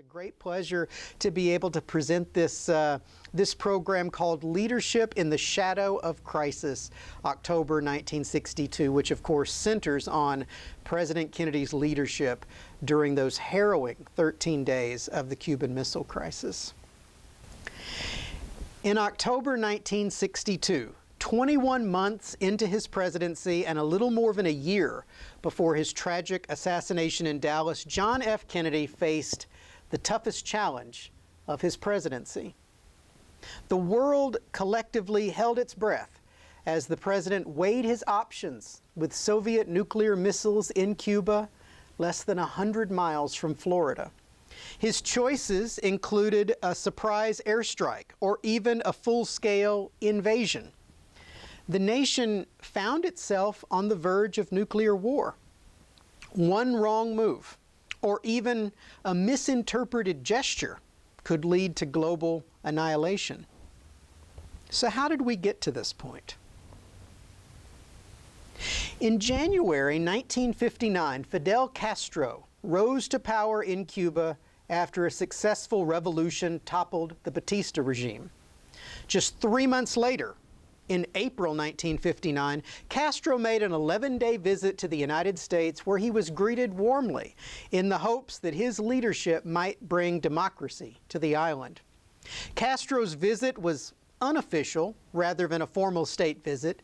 a great pleasure to be able to present this program called Leadership in the Shadow of Crisis, October 1962, which of course centers on President Kennedy's leadership during those harrowing 13 days of the Cuban Missile Crisis. In October 1962, 21 months into his presidency and a little more than a year before his tragic assassination in Dallas, John F. Kennedy faced the toughest challenge of his presidency. The world collectively held its breath as the president weighed his options with Soviet nuclear missiles in Cuba, less than 100 miles from Florida. His choices included a surprise airstrike or even a full-scale invasion. The nation found itself on the verge of nuclear war. One wrong move, or even a misinterpreted gesture, could lead to global annihilation. So how did we get to this point? In January 1959, Fidel Castro rose to power in Cuba after a successful revolution toppled the Batista regime. Just 3 months later, in April 1959, Castro made an 11-day visit to the United States where he was greeted warmly in the hopes that his leadership might bring democracy to the island. Castro's visit was unofficial rather than a formal state visit,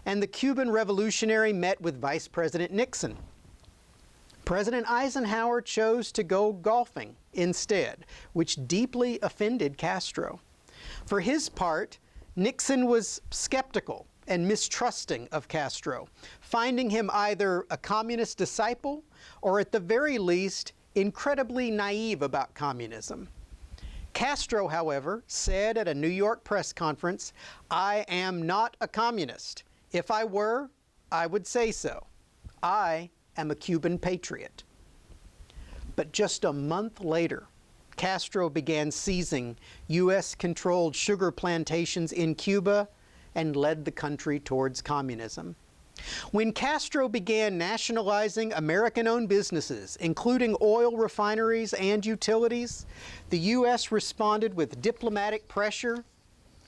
and the Cuban revolutionary met with Vice President Nixon. President Eisenhower chose to go golfing instead, which deeply offended Castro. For his part, Nixon was skeptical and mistrusting of Castro, finding him either a communist disciple or at the very least incredibly naive about communism. Castro, however, said at a New York press conference, "I am not a communist. If I were, I would say so. I am a Cuban patriot." But just a month later, Castro began seizing U.S.-controlled sugar plantations in Cuba and led the country towards communism. When Castro began nationalizing American-owned businesses, including oil refineries and utilities, the U.S. responded with diplomatic pressure,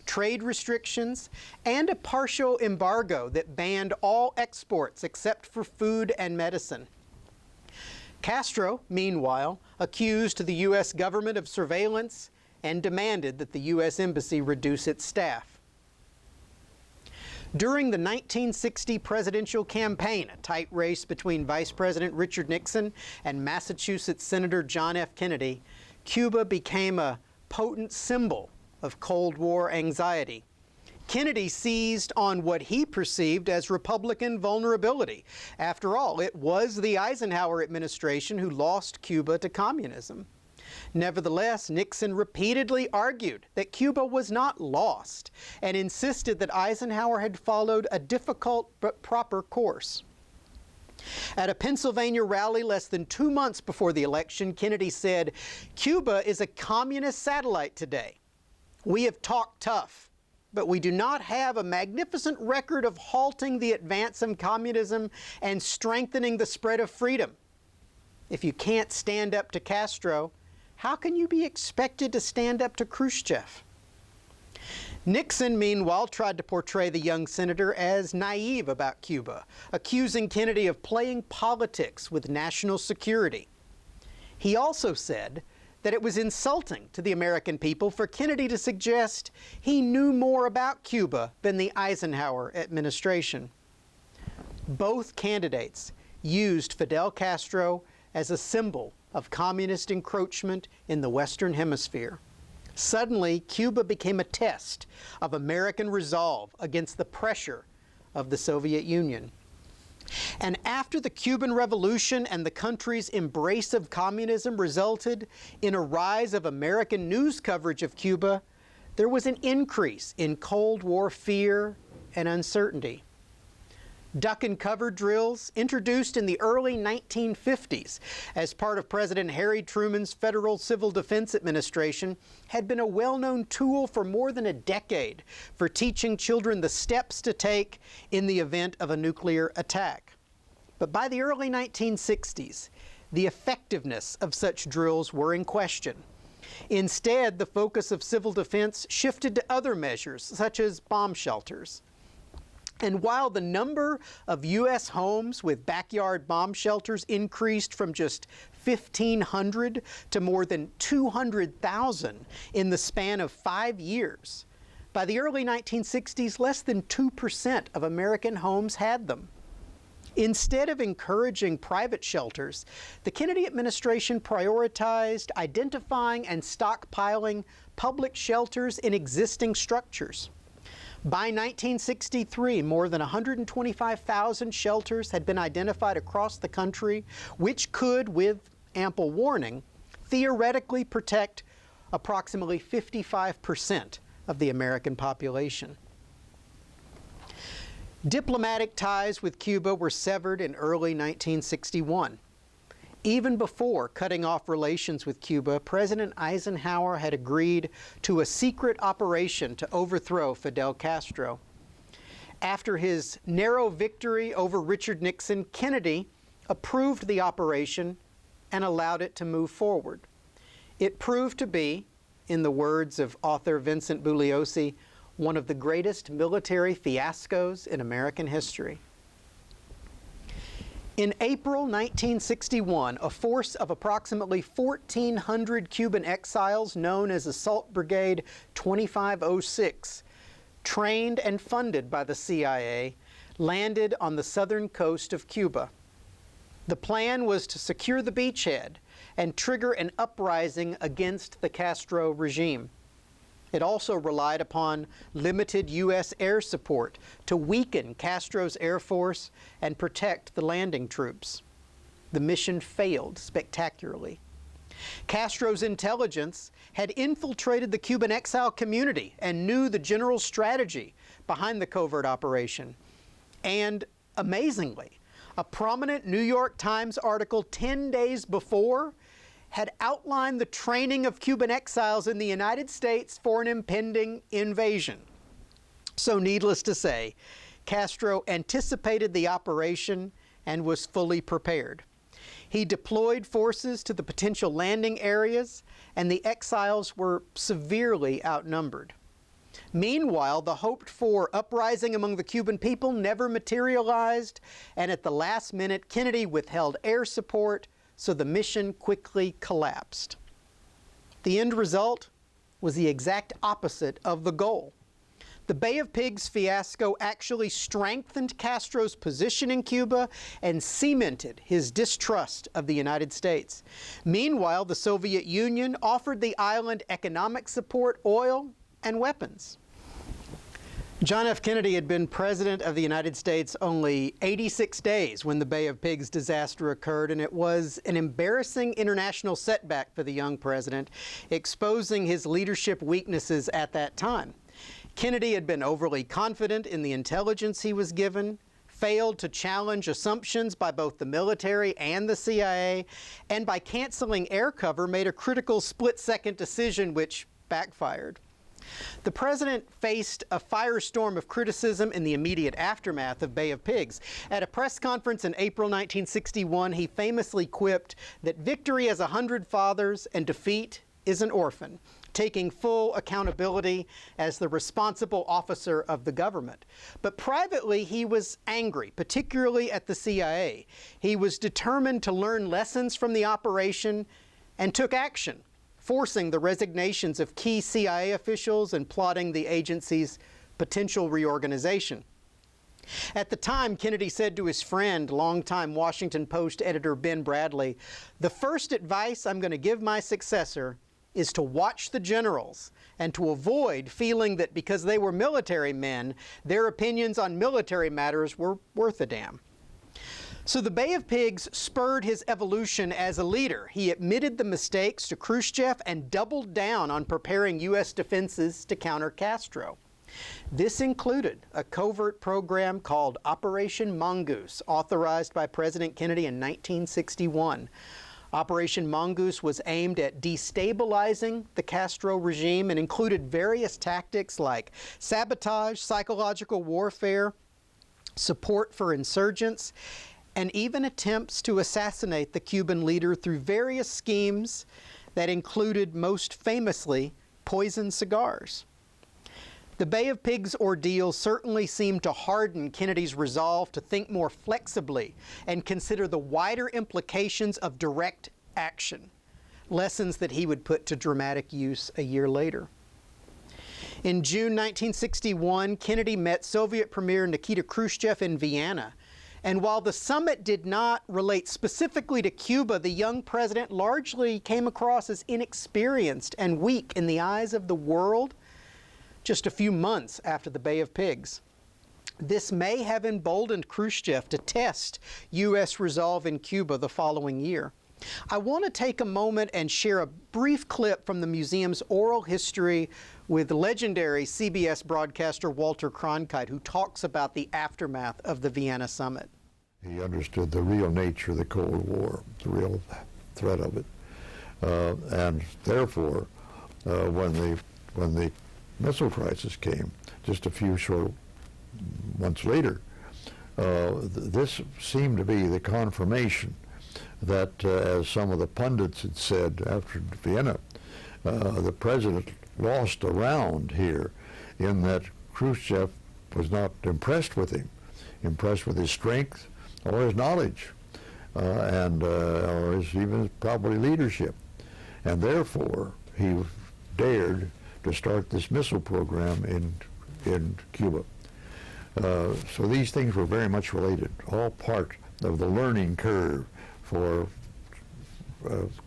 trade restrictions, and a partial embargo that banned all exports except for food and medicine. Castro, meanwhile, accused the U.S. government of surveillance and demanded that the U.S. Embassy reduce its staff. During the 1960 presidential campaign, a tight race between Vice President Richard Nixon and Massachusetts Senator John F. Kennedy, Cuba became a potent symbol of Cold War anxiety. Kennedy seized on what he perceived as Republican vulnerability. After all, it was the Eisenhower administration who lost Cuba to communism. Nevertheless, Nixon repeatedly argued that Cuba was not lost and insisted that Eisenhower had followed a difficult but proper course. At a Pennsylvania rally less than 2 months before the election, Kennedy said, "Cuba is a communist satellite today. We have talked tough, but we do not have a magnificent record of halting the advance of communism and strengthening the spread of freedom. If you can't stand up to Castro, how can you be expected to stand up to Khrushchev?" Nixon, meanwhile, tried to portray the young senator as naive about Cuba, accusing Kennedy of playing politics with national security. He also said that it was insulting to the American people for Kennedy to suggest he knew more about Cuba than the Eisenhower administration. Both candidates used Fidel Castro as a symbol of communist encroachment in the Western Hemisphere. Suddenly, Cuba became a test of American resolve against the pressure of the Soviet Union. And after the Cuban Revolution and the country's embrace of communism resulted in a rise of American news coverage of Cuba, there was an increase in Cold War fear and uncertainty. Duck and cover drills, introduced in the early 1950s as part of President Harry Truman's Federal Civil Defense Administration, had been a well-known tool for more than a decade for teaching children the steps to take in the event of a nuclear attack. But by the early 1960s, the effectiveness of such drills were in question. Instead, the focus of civil defense shifted to other measures, such as bomb shelters. And while the number of U.S. homes with backyard bomb shelters increased from just 1,500 to more than 200,000 in the span of 5 years, by the early 1960s, less than 2% of American homes had them. Instead of encouraging private shelters, the Kennedy administration prioritized identifying and stockpiling public shelters in existing structures. By 1963, more than 125,000 shelters had been identified across the country, which could, with ample warning, theoretically protect approximately 55% of the American population. Diplomatic ties with Cuba were severed in early 1961. Even before cutting off relations with Cuba, President Eisenhower had agreed to a secret operation to overthrow Fidel Castro. After his narrow victory over Richard Nixon, Kennedy approved the operation and allowed it to move forward. It proved to be, in the words of author Vincent Bugliosi, one of the greatest military fiascos in American history. In April 1961, a force of approximately 1,400 Cuban exiles known as Assault Brigade 2506, trained and funded by the CIA, landed on the southern coast of Cuba. The plan was to secure the beachhead and trigger an uprising against the Castro regime. It also relied upon limited U.S. air support to weaken Castro's air force and protect the landing troops. The mission failed spectacularly. Castro's intelligence had infiltrated the Cuban exile community and knew the general strategy behind the covert operation. And, amazingly, a prominent New York Times article 10 days before had outlined the training of Cuban exiles in the United States for an impending invasion. So needless to say, Castro anticipated the operation and was fully prepared. He deployed forces to the potential landing areas, and the exiles were severely outnumbered. Meanwhile, the hoped-for uprising among the Cuban people never materialized, and at the last minute, Kennedy withheld air support, so the mission quickly collapsed. The end result was the exact opposite of the goal. The Bay of Pigs fiasco actually strengthened Castro's position in Cuba and cemented his distrust of the United States. Meanwhile, the Soviet Union offered the island economic support, oil, and weapons. John F. Kennedy had been President of the United States only 86 days when the Bay of Pigs disaster occurred, and it was an embarrassing international setback for the young president, exposing his leadership weaknesses at that time. Kennedy had been overly confident in the intelligence he was given, failed to challenge assumptions by both the military and the CIA, and by canceling air cover made a critical split-second decision which backfired. The president faced a firestorm of criticism in the immediate aftermath of Bay of Pigs. At a press conference in April 1961, he famously quipped that victory has 100 fathers and defeat is an orphan, taking full accountability as the responsible officer of the government. But privately, he was angry, particularly at the CIA. He was determined to learn lessons from the operation and took action, forcing the resignations of key CIA officials and plotting the agency's potential reorganization. At the time, Kennedy said to his friend, longtime Washington Post editor Ben Bradley, "The first advice I'm going to give my successor is to watch the generals and to avoid feeling that because they were military men, their opinions on military matters were worth a damn." So the Bay of Pigs spurred his evolution as a leader. He admitted the mistakes to Khrushchev and doubled down on preparing U.S. defenses to counter Castro. This included a covert program called Operation Mongoose, authorized by President Kennedy in 1961. Operation Mongoose was aimed at destabilizing the Castro regime and included various tactics like sabotage, psychological warfare, support for insurgents, and even attempts to assassinate the Cuban leader through various schemes that included, most famously, poisoned cigars. The Bay of Pigs ordeal certainly seemed to harden Kennedy's resolve to think more flexibly and consider the wider implications of direct action, lessons that he would put to dramatic use a year later. In June 1961, Kennedy met Soviet Premier Nikita Khrushchev in Vienna, and while the summit did not relate specifically to Cuba, the young president largely came across as inexperienced and weak in the eyes of the world just a few months after the Bay of Pigs. This may have emboldened Khrushchev to test U.S. resolve in Cuba the following year. I want to take a moment and share a brief clip from the museum's oral history with legendary CBS broadcaster Walter Cronkite, who talks about the aftermath of the Vienna summit. He understood the real nature of the Cold War, the real threat of it. And therefore, when the missile crisis came, just a few short months later, this seemed to be the confirmation that, as some of the pundits had said after Vienna, the president lost a round here in that Khrushchev was not impressed with him, impressed with his strength or his knowledge, or his even probably leadership. And therefore, he dared to start this missile program in Cuba. So these things were very much related, all part of the learning curve for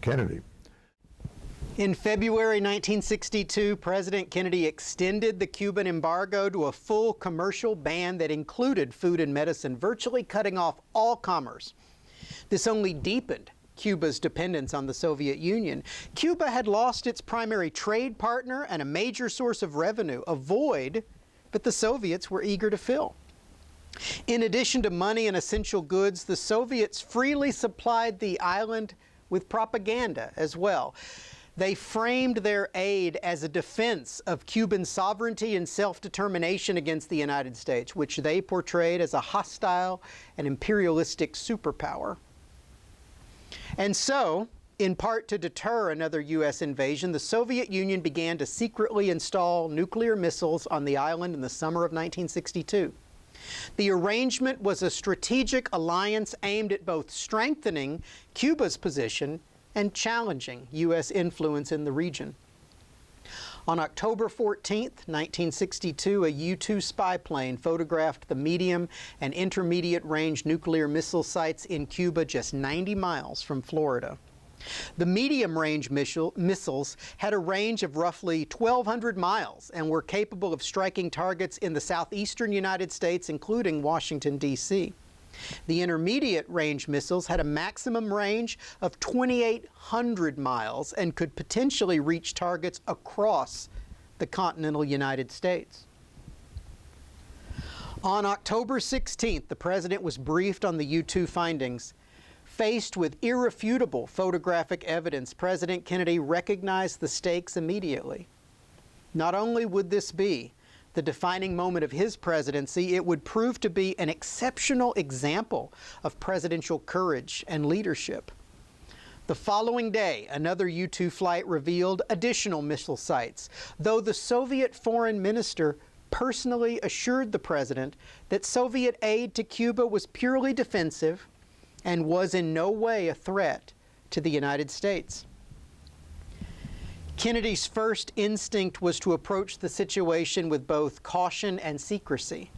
Kennedy. In February 1962, President Kennedy extended the Cuban embargo to a full commercial ban that included food and medicine, virtually cutting off all commerce. This only deepened Cuba's dependence on the Soviet Union. Cuba had lost its primary trade partner and a major source of revenue, a void that the Soviets were eager to fill. In addition to money and essential goods, the Soviets freely supplied the island with propaganda as well. They framed their aid as a defense of Cuban sovereignty and self-determination against the United States, which they portrayed as a hostile and imperialistic superpower. And so, in part to deter another U.S. invasion, the Soviet Union began to secretly install nuclear missiles on the island in the summer of 1962. The arrangement was a strategic alliance aimed at both strengthening Cuba's position and challenging U.S. influence in the region. On October 14, 1962, a U-2 spy plane photographed the medium and intermediate range nuclear missile sites in Cuba just 90 miles from Florida. The medium range missiles had a range of roughly 1,200 miles and were capable of striking targets in the southeastern United States, including Washington, D.C. The intermediate range missiles had a maximum range of 2,800 miles and could potentially reach targets across the continental United States. On October 16th, the president was briefed on the U-2 findings. Faced with irrefutable photographic evidence, President Kennedy recognized the stakes immediately. Not only would this be the defining moment of his presidency, it would prove to be an exceptional example of presidential courage and leadership. The following day, another U-2 flight revealed additional missile sites, though the Soviet foreign minister personally assured the president that Soviet aid to Cuba was purely defensive and was in no way a threat to the United States. Kennedy's first instinct was to approach the situation with both caution and secrecy.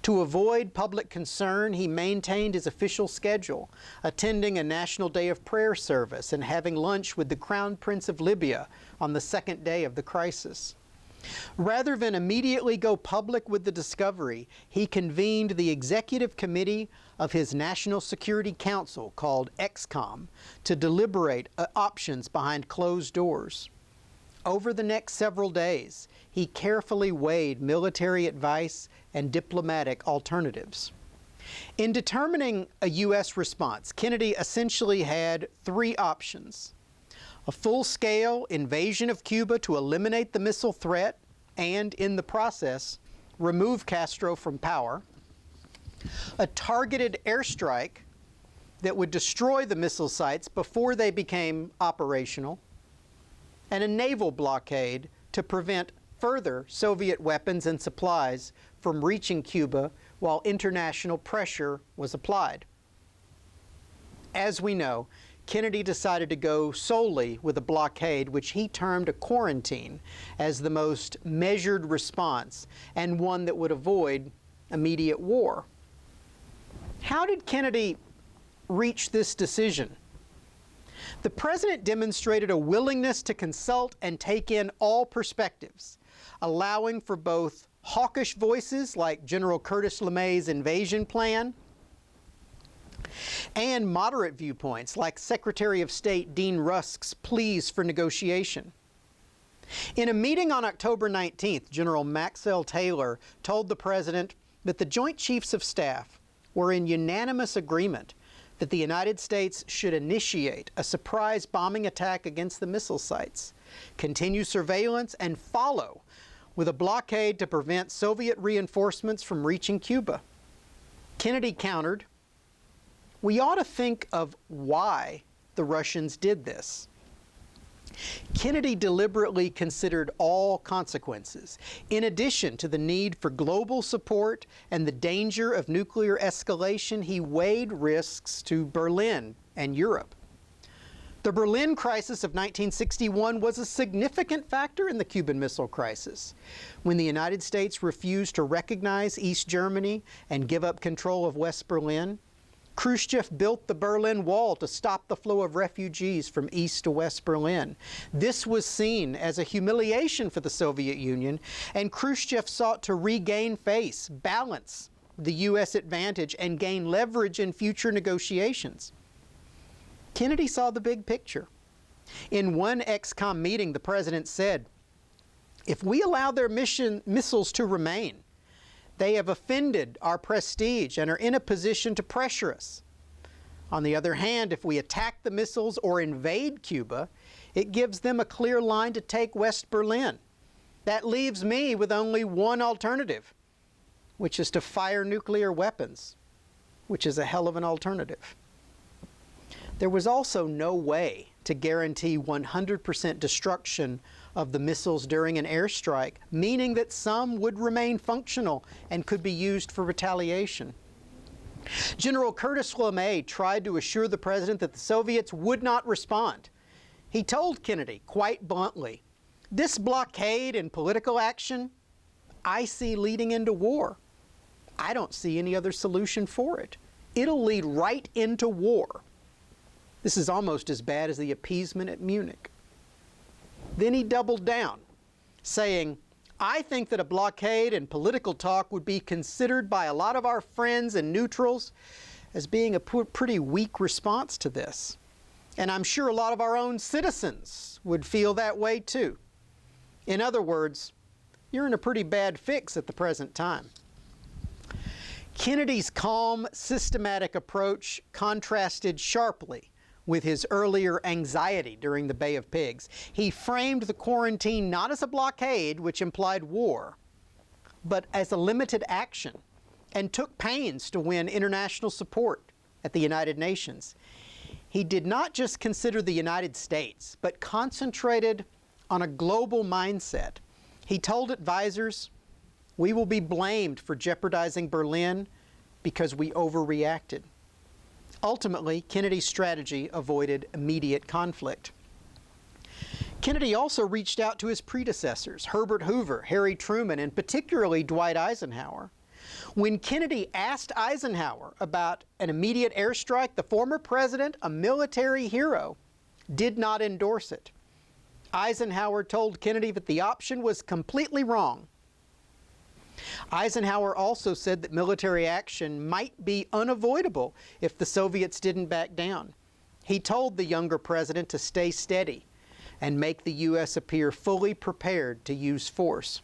To avoid public concern, he maintained his official schedule, attending a National Day of Prayer service and having lunch with the Crown Prince of Libya on the second day of the crisis. Rather than immediately go public with the discovery, he convened the executive committee of his National Security Council, called EXCOM, to deliberate options behind closed doors. Over the next several days, he carefully weighed military advice and diplomatic alternatives. In determining a U.S. response, Kennedy essentially had three options: a full-scale invasion of Cuba to eliminate the missile threat and, in the process, remove Castro from power, a targeted airstrike that would destroy the missile sites before they became operational, and a naval blockade to prevent further Soviet weapons and supplies from reaching Cuba while international pressure was applied. As we know, Kennedy decided to go solely with a blockade, which he termed a quarantine, as the most measured response and one that would avoid immediate war. How did Kennedy reach this decision? The president demonstrated a willingness to consult and take in all perspectives, allowing for both hawkish voices like General Curtis LeMay's invasion plan and moderate viewpoints like Secretary of State Dean Rusk's pleas for negotiation. In a meeting on October 19th, General Maxwell Taylor told the president that the Joint Chiefs of Staff were in unanimous agreement that the United States should initiate a surprise bombing attack against the missile sites, continue surveillance, and follow with a blockade to prevent Soviet reinforcements from reaching Cuba. Kennedy countered, "We ought to think of why the Russians did this." Kennedy deliberately considered all consequences, in addition to the need for global support and the danger of nuclear escalation. He weighed risks to Berlin and Europe. The Berlin crisis of 1961 was a significant factor in the Cuban Missile Crisis. When the United States refused to recognize East Germany and give up control of West Berlin, Khrushchev built the Berlin Wall to stop the flow of refugees from East to West Berlin. This was seen as a humiliation for the Soviet Union, and Khrushchev sought to regain face, balance the U.S. advantage, and gain leverage in future negotiations. Kennedy saw the big picture. In one ex-com meeting, the president said, "If we allow their missiles to remain, they have offended our prestige and are in a position to pressure us. On the other hand, if we attack the missiles or invade Cuba, it gives them a clear line to take West Berlin. That leaves me with only one alternative, which is to fire nuclear weapons, which is a hell of an alternative." There was also no way to guarantee 100% destruction of the missiles during an airstrike, meaning that some would remain functional and could be used for retaliation. General Curtis LeMay tried to assure the president that the Soviets would not respond. He told Kennedy quite bluntly, "This blockade and political action I see leading into war. I don't see any other solution for it. It'll lead right into war. This is almost as bad as the appeasement at Munich." Then he doubled down, saying, "I think that a blockade and political talk would be considered by a lot of our friends and neutrals as being a pretty weak response to this. And I'm sure a lot of our own citizens would feel that way too. In other words, you're in a pretty bad fix at the present time." Kennedy's calm, systematic approach contrasted sharply with his earlier anxiety during the Bay of Pigs. He framed the quarantine not as a blockade, which implied war, but as a limited action, and took pains to win international support at the United Nations. He did not just consider the United States, but concentrated on a global mindset. He told advisors, "We will be blamed for jeopardizing Berlin because we overreacted." Ultimately, Kennedy's strategy avoided immediate conflict. Kennedy also reached out to his predecessors, Herbert Hoover, Harry Truman, and particularly Dwight Eisenhower. When Kennedy asked Eisenhower about an immediate airstrike, the former president, a military hero, did not endorse it. Eisenhower told Kennedy that the option was completely wrong. Eisenhower also said that military action might be unavoidable if the Soviets didn't back down. He told the younger president to stay steady and make the U.S. appear fully prepared to use force.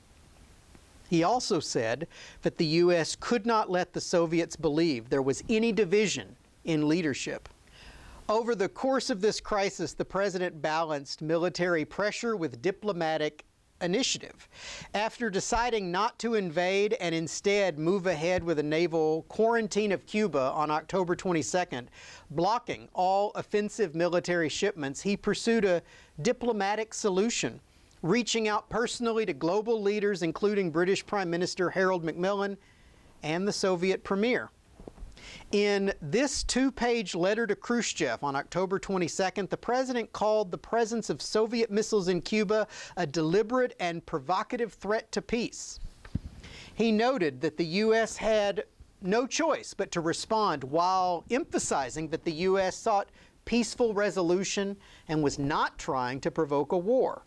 He also said that the U.S. could not let the Soviets believe there was any division in leadership. Over the course of this crisis, the president balanced military pressure with diplomatic initiative. After deciding not to invade and instead move ahead with a naval quarantine of Cuba on October 22nd, blocking all offensive military shipments, he pursued a diplomatic solution, reaching out personally to global leaders including British Prime Minister Harold Macmillan and the Soviet Premier. In this two-page letter to Khrushchev on October 22nd, the president called the presence of Soviet missiles in Cuba a deliberate and provocative threat to peace. He noted that the U.S. had no choice but to respond, while emphasizing that the U.S. sought peaceful resolution and was not trying to provoke a war.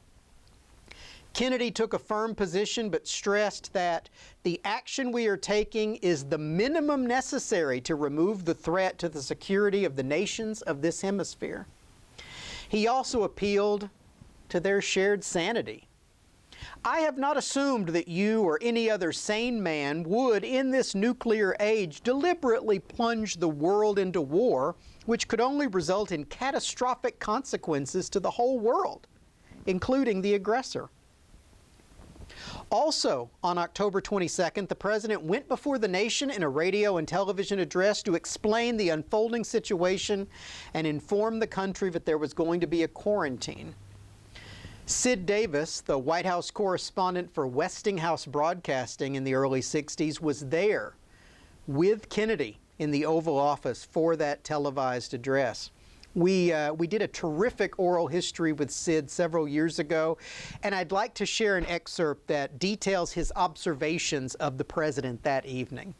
Kennedy took a firm position but stressed that the action we are taking is the minimum necessary to remove the threat to the security of the nations of this hemisphere. He also appealed to their shared sanity. I have not assumed that you or any other sane man would, in this nuclear age, deliberately plunge the world into war, which could only result in catastrophic consequences to the whole world, including the aggressor. Also, on October 22nd, the president went before the nation in a radio and television address to explain the unfolding situation and inform the country that there was going to be a quarantine. Sid Davis, the White House correspondent for Westinghouse Broadcasting in the early 60s, was there with Kennedy in the Oval Office for that televised address. We did a terrific oral history with Sid several years ago, and I'd like to share an excerpt that details his observations of the president that evening.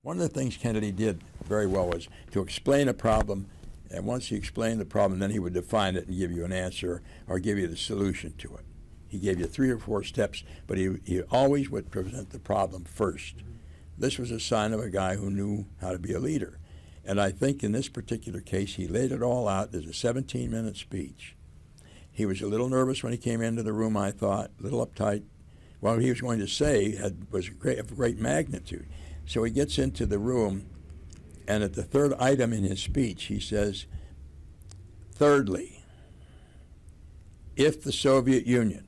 One of the things Kennedy did very well was to explain a problem, and once he explained the problem, then he would define it and give you an answer or give you the solution to it. He gave you 3 or 4 steps, but he always would present the problem first. This was a sign of a guy who knew how to be a leader. And I think in this particular case, he laid it all out as a 17-minute speech. He was a little nervous when he came into the room, I thought, a little uptight. What he was going to say was of great magnitude. So he gets into the room, and at the third item in his speech, he says, thirdly, if the Soviet Union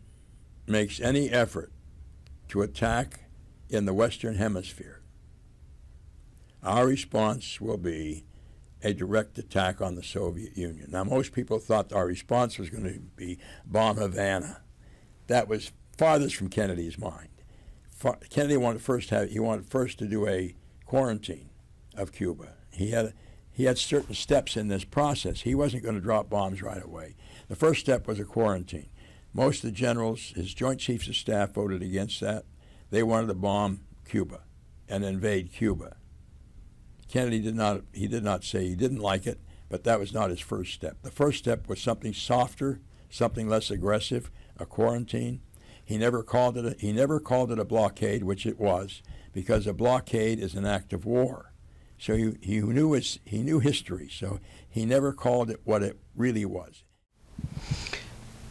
makes any effort to attack in the Western Hemisphere, our response will be a direct attack on the Soviet Union. Now, most people thought our response was going to be bomb Havana. That was farthest from Kennedy's mind. Kennedy wanted first to do a quarantine of Cuba. He had certain steps in this process. He wasn't going to drop bombs right away. The first step was a quarantine. Most of the generals, his Joint Chiefs of Staff, voted against that. They wanted to bomb Cuba and invade Cuba. Kennedy did not say he didn't like it, but that was not his first step. The first step was something softer, something less aggressive, a quarantine. He never called it a blockade, which it was, because a blockade is an act of war. So he knew history, so he never called it what it really was.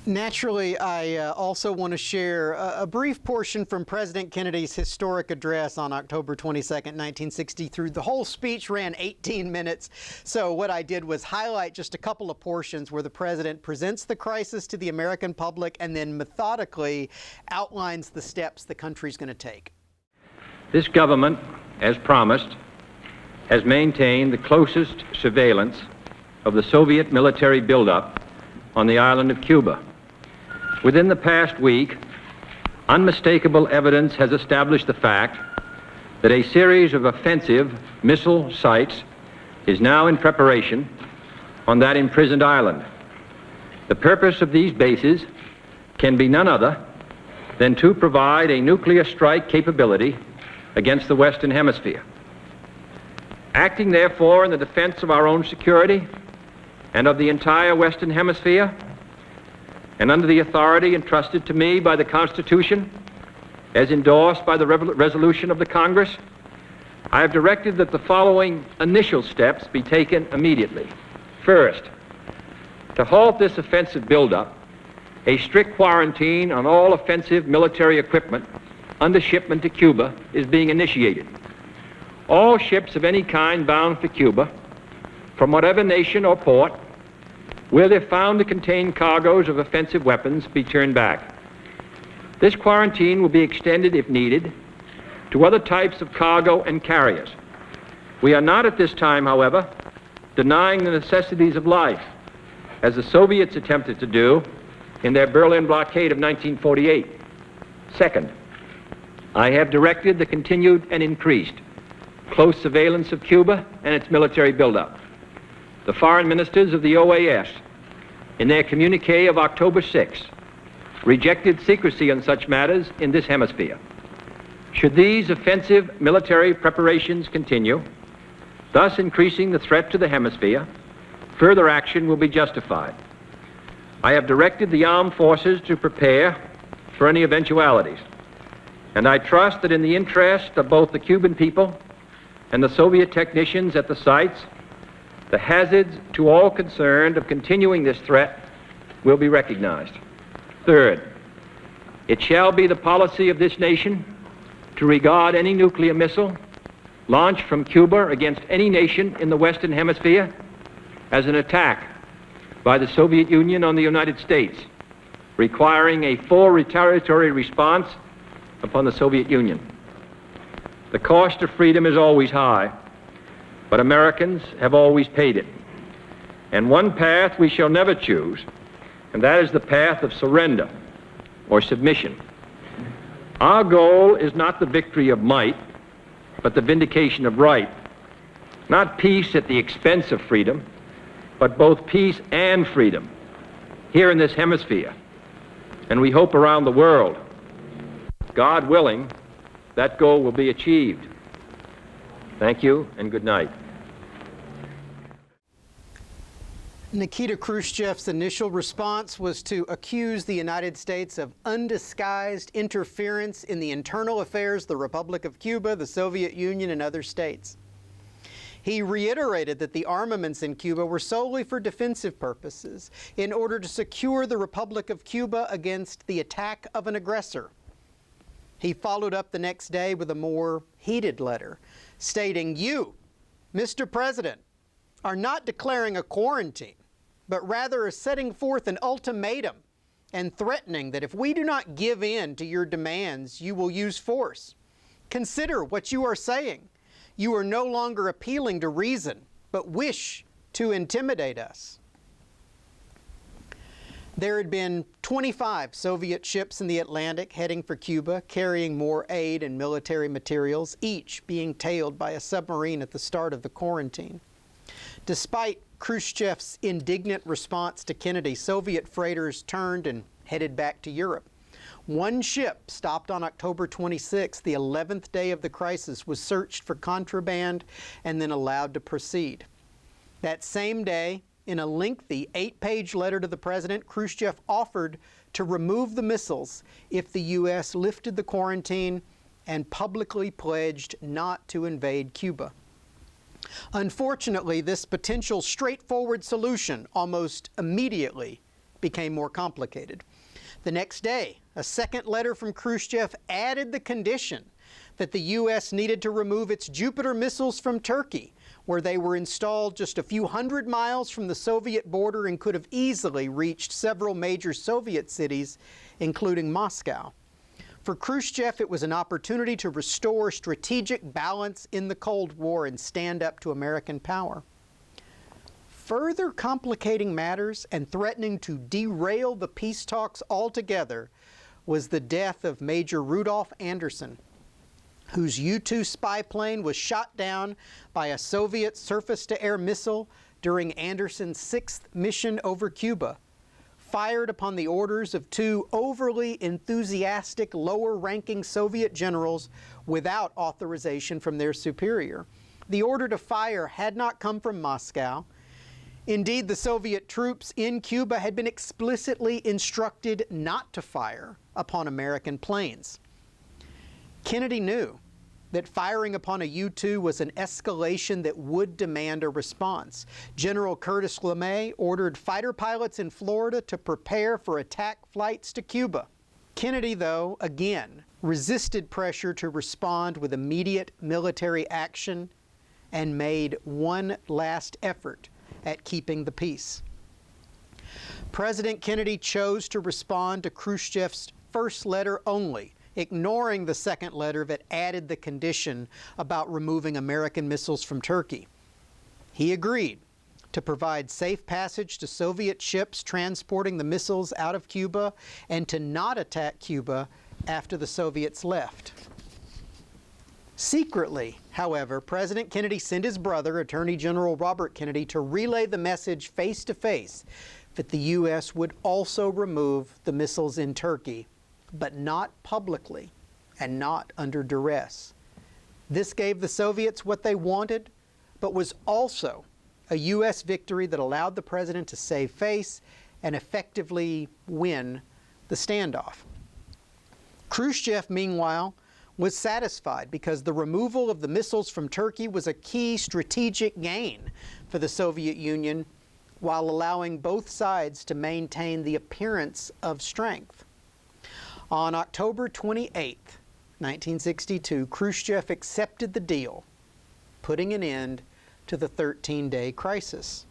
Naturally, I also want to share a brief portion from President Kennedy's historic address on October 22nd, 1963. The whole speech ran 18 minutes, so what I did was highlight just a couple of portions where the president presents the crisis to the American public and then methodically outlines the steps the country's going to take. This government, as promised, has maintained the closest surveillance of the Soviet military buildup on the island of Cuba. Within the past week, unmistakable evidence has established the fact that a series of offensive missile sites is now in preparation on that imprisoned island. The purpose of these bases can be none other than to provide a nuclear strike capability against the Western Hemisphere. Acting, therefore, in the defense of our own security and of the entire Western Hemisphere, and under the authority entrusted to me by the Constitution, as endorsed by the resolution of the Congress, I have directed that the following initial steps be taken immediately. First, to halt this offensive buildup, a strict quarantine on all offensive military equipment under shipment to Cuba is being initiated. All ships of any kind bound for Cuba, from whatever nation or port, where they're found to contain cargoes of offensive weapons, be turned back. This quarantine will be extended, if needed, to other types of cargo and carriers. We are not at this time, however, denying the necessities of life, as the Soviets attempted to do in their Berlin blockade of 1948. Second, I have directed the continued and increased close surveillance of Cuba and its military buildup. The foreign ministers of the OAS, in their communique of October 6, rejected secrecy on such matters in this hemisphere. Should these offensive military preparations continue, thus increasing the threat to the hemisphere, further action will be justified. I have directed the armed forces to prepare for any eventualities, and I trust that in the interest of both the Cuban people and the Soviet technicians at the sites, the hazards to all concerned of continuing this threat will be recognized. Third, it shall be the policy of this nation to regard any nuclear missile launched from Cuba against any nation in the Western Hemisphere as an attack by the Soviet Union on the United States, requiring a full retaliatory response upon the Soviet Union. The cost of freedom is always high, but Americans have always paid it. And one path we shall never choose, and that is the path of surrender or submission. Our goal is not the victory of might, but the vindication of right. Not peace at the expense of freedom, but both peace and freedom here in this hemisphere, and we hope around the world. God willing, that goal will be achieved. Thank you and good night. Nikita Khrushchev's initial response was to accuse the United States of undisguised interference in the internal affairs of the Republic of Cuba, the Soviet Union, and other states. He reiterated that the armaments in Cuba were solely for defensive purposes in order to secure the Republic of Cuba against the attack of an aggressor. He followed up the next day with a more heated letter stating, "You, Mr. President, are not declaring a quarantine, but rather are setting forth an ultimatum and threatening that if we do not give in to your demands, you will use force. Consider what you are saying. You are no longer appealing to reason, but wish to intimidate us." There had been 25 Soviet ships in the Atlantic heading for Cuba, carrying more aid and military materials, each being tailed by a submarine at the start of the quarantine. Despite Khrushchev's indignant response to Kennedy, Soviet freighters turned and headed back to Europe. One ship stopped on October 26, the 11th day of the crisis, was searched for contraband and then allowed to proceed. That same day, in a lengthy 8-page letter to the president, Khrushchev offered to remove the missiles if the U.S. lifted the quarantine and publicly pledged not to invade Cuba. Unfortunately, this potential straightforward solution almost immediately became more complicated. The next day, a second letter from Khrushchev added the condition that the U.S. needed to remove its Jupiter missiles from Turkey, where they were installed just a few hundred miles from the Soviet border and could have easily reached several major Soviet cities, including Moscow. For Khrushchev, it was an opportunity to restore strategic balance in the Cold War and stand up to American power. Further complicating matters and threatening to derail the peace talks altogether was the death of Major Rudolf Anderson, whose U-2 spy plane was shot down by a Soviet surface-to-air missile during Anderson's 6th mission over Cuba, fired upon the orders of two overly enthusiastic lower-ranking Soviet generals without authorization from their superior. The order to fire had not come from Moscow. Indeed, the Soviet troops in Cuba had been explicitly instructed not to fire upon American planes. Kennedy knew that firing upon a U-2 was an escalation that would demand a response. General Curtis LeMay ordered fighter pilots in Florida to prepare for attack flights to Cuba. Kennedy, though, again, resisted pressure to respond with immediate military action and made one last effort at keeping the peace. President Kennedy chose to respond to Khrushchev's first letter only, ignoring the second letter that added the condition about removing American missiles from Turkey. He agreed to provide safe passage to Soviet ships transporting the missiles out of Cuba and to not attack Cuba after the Soviets left. Secretly, however, President Kennedy sent his brother, Attorney General Robert Kennedy, to relay the message face to face that the U.S. would also remove the missiles in Turkey, but not publicly and not under duress. This gave the Soviets what they wanted, but was also a U.S. victory that allowed the president to save face and effectively win the standoff. Khrushchev, meanwhile, was satisfied because the removal of the missiles from Turkey was a key strategic gain for the Soviet Union, while allowing both sides to maintain the appearance of strength. On October 28, 1962, Khrushchev accepted the deal, putting an end to the 13-day crisis.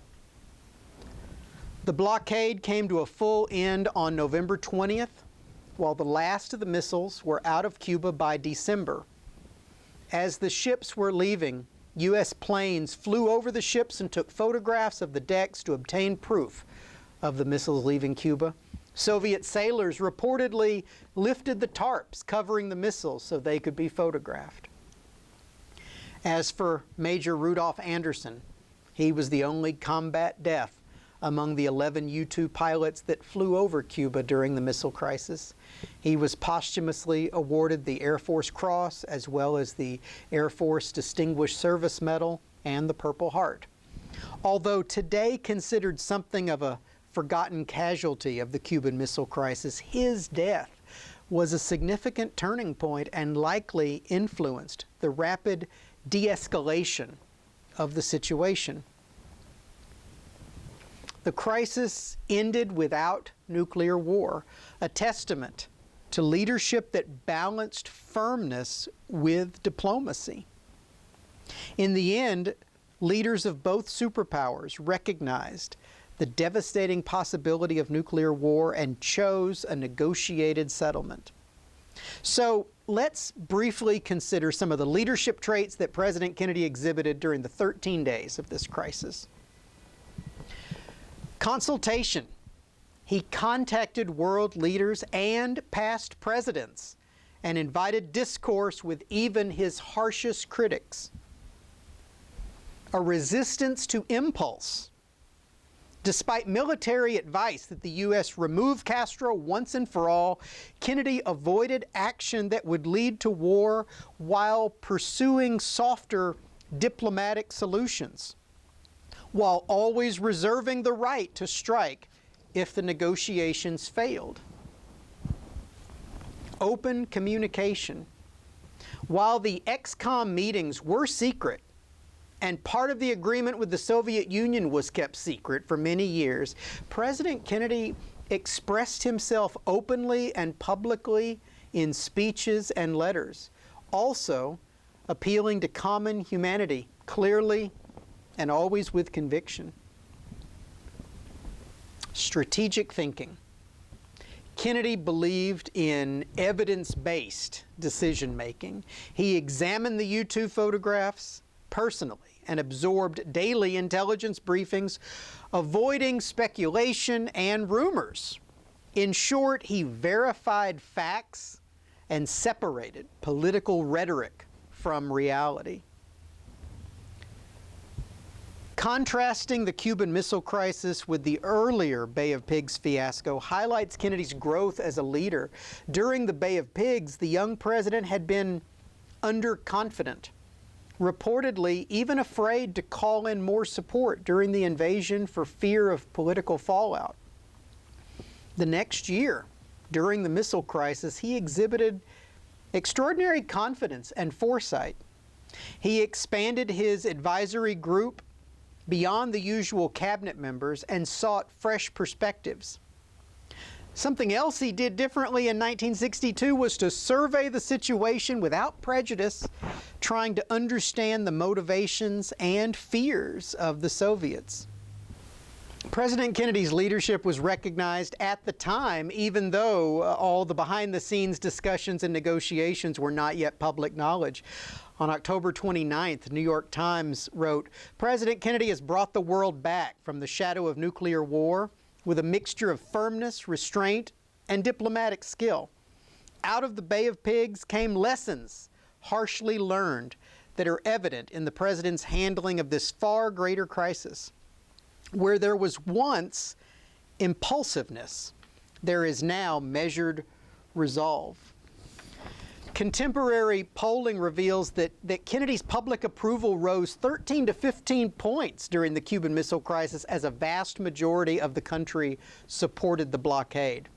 The blockade came to a full end on November 20th, while the last of the missiles were out of Cuba by December. As the ships were leaving, U.S. planes flew over the ships and took photographs of the decks to obtain proof of the missiles leaving Cuba. Soviet sailors reportedly lifted the tarps covering the missiles so they could be photographed. As for Major Rudolph Anderson, he was the only combat death among the 11 U-2 pilots that flew over Cuba during the missile crisis. He was posthumously awarded the Air Force Cross, as well as the Air Force Distinguished Service Medal and the Purple Heart. Although today considered something of a forgotten casualty of the Cuban Missile Crisis, his death was a significant turning point and likely influenced the rapid de-escalation of the situation. The crisis ended without nuclear war, a testament to leadership that balanced firmness with diplomacy. In the end, leaders of both superpowers recognized the devastating possibility of nuclear war and chose a negotiated settlement. So let's briefly consider some of the leadership traits that President Kennedy exhibited during the 13 days of this crisis. Consultation. He contacted world leaders and past presidents and invited discourse with even his harshest critics. A resistance to impulse. Despite military advice that the U.S. remove Castro once and for all, Kennedy avoided action that would lead to war while pursuing softer diplomatic solutions, while always reserving the right to strike if the negotiations failed. Open communication. While the XCOM meetings were secret, and part of the agreement with the Soviet Union was kept secret for many years, President Kennedy expressed himself openly and publicly in speeches and letters, also appealing to common humanity clearly and always with conviction. Strategic thinking. Kennedy believed in evidence-based decision-making. He examined the U-2 photographs personally and absorbed daily intelligence briefings, avoiding speculation and rumors. In short, he verified facts and separated political rhetoric from reality. Contrasting the Cuban Missile Crisis with the earlier Bay of Pigs fiasco highlights Kennedy's growth as a leader. During the Bay of Pigs, the young president had been underconfident, reportedly even afraid to call in more support during the invasion for fear of political fallout. The next year, during the missile crisis, he exhibited extraordinary confidence and foresight. He expanded his advisory group beyond the usual cabinet members and sought fresh perspectives. Something else he did differently in 1962 was to survey the situation without prejudice, trying to understand the motivations and fears of the Soviets. President Kennedy's leadership was recognized at the time, even though all the behind-the-scenes discussions and negotiations were not yet public knowledge. On October 29th, the New York Times wrote, "President Kennedy has brought the world back from the shadow of nuclear war with a mixture of firmness, restraint, and diplomatic skill. Out of the Bay of Pigs came lessons harshly learned that are evident in the president's handling of this far greater crisis. Where there was once impulsiveness, there is now measured resolve." Contemporary polling reveals that Kennedy's public approval rose 13 to 15 points during the Cuban Missile Crisis, as a vast majority of the country supported the blockade.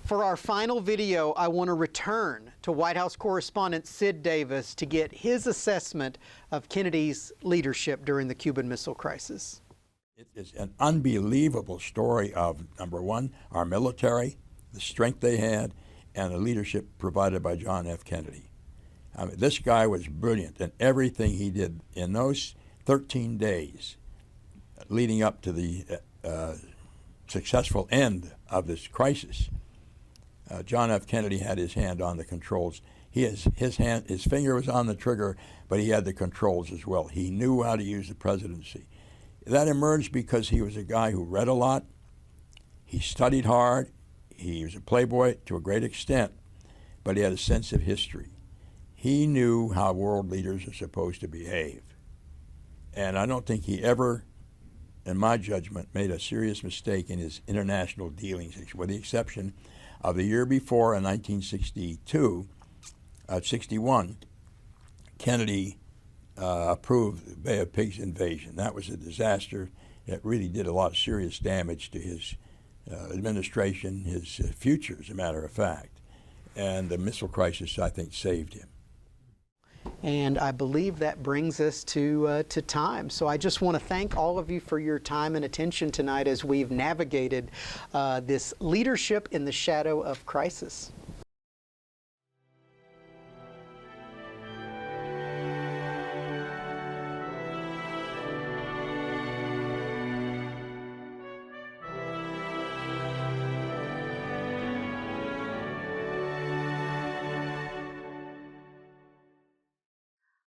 For our final video, I want to return to White House correspondent Sid Davis to get his assessment of Kennedy's leadership during the Cuban Missile Crisis. It is an unbelievable story of, number one, our military, the strength they had, and the leadership provided by John F. Kennedy. I mean, this guy was brilliant in everything he did in those 13 days leading up to the successful end of this crisis. John F. Kennedy had his hand on the controls. His finger was on the trigger, but he had the controls as well. He knew how to use the presidency. That emerged because he was a guy who read a lot. He studied hard. He was a playboy to a great extent, but he had a sense of history. He knew how world leaders are supposed to behave. And I don't think he ever, in my judgment, made a serious mistake in his international dealings, with the exception of the year before, in 1961, Kennedy approved the Bay of Pigs invasion. That was a disaster. It really did a lot of serious damage to his administration, his future, as a matter of fact. And the missile crisis, I think, saved him. And I believe that brings us to time. So I just want to thank all of you for your time and attention tonight as we've navigated this leadership in the shadow of crisis.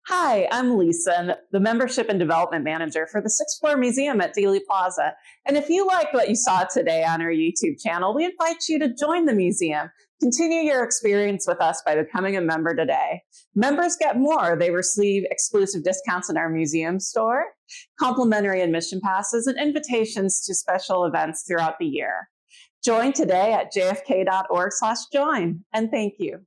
Hi, I'm Lisa, the Membership and Development Manager for the 6th Floor Museum at Dealey Plaza. And if you like what you saw today on our YouTube channel, we invite you to join the museum. Continue your experience with us by becoming a member today. Members get more. They receive exclusive discounts in our museum store, complimentary admission passes, and invitations to special events throughout the year. Join today at jfk.org/join, and thank you.